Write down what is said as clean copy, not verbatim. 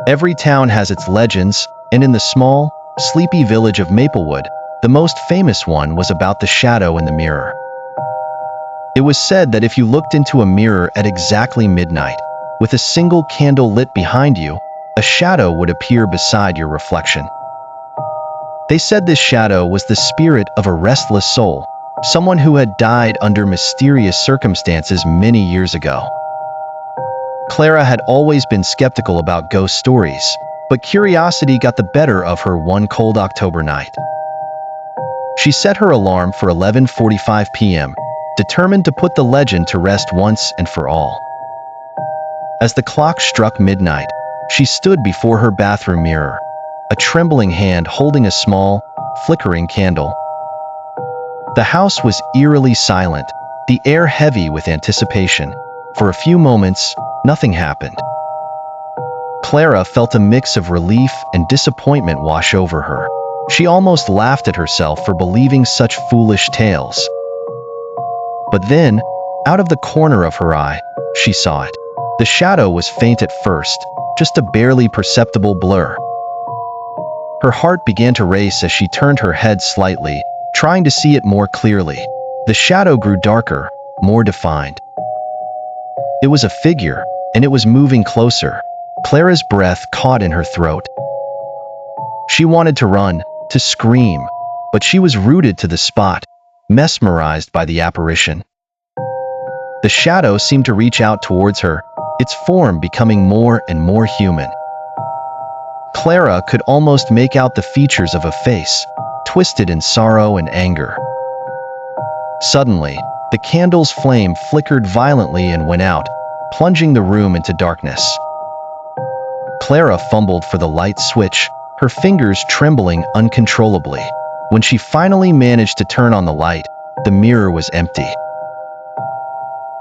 Every town has its legends, and in the small, sleepy village of Maplewood, the most famous one was about the shadow in the mirror. It was said that if you looked into a mirror at exactly midnight, with a single candle lit behind you, a shadow would appear beside your reflection. They said this shadow was the spirit of a restless soul, someone who had died under mysterious circumstances many years ago. Clara had always been skeptical about ghost stories, but curiosity got the better of her one cold October night. She set her alarm for 11:45 p.m., determined to put the legend to rest once and for all. As the clock struck midnight, she stood before her bathroom mirror, a trembling hand holding a small, flickering candle. The house was eerily silent, the air heavy with anticipation. For a few moments, nothing happened. Clara felt a mix of relief and disappointment wash over her. She almost laughed at herself for believing such foolish tales. But then, out of the corner of her eye, she saw it. The shadow was faint at first, just a barely perceptible blur. Her heart began to race as she turned her head slightly, trying to see it more clearly. The shadow grew darker, more defined. It was a figure, and it was moving closer. Clara's breath caught in her throat. She wanted to run, to scream, but she was rooted to the spot, mesmerized by the apparition. The shadow seemed to reach out towards her, its form becoming more and more human. Clara could almost make out the features of a face, twisted in sorrow and anger. Suddenly, the candle's flame flickered violently and went out, plunging the room into darkness. Clara fumbled for the light switch, her fingers trembling uncontrollably. When she finally managed to turn on the light, the mirror was empty.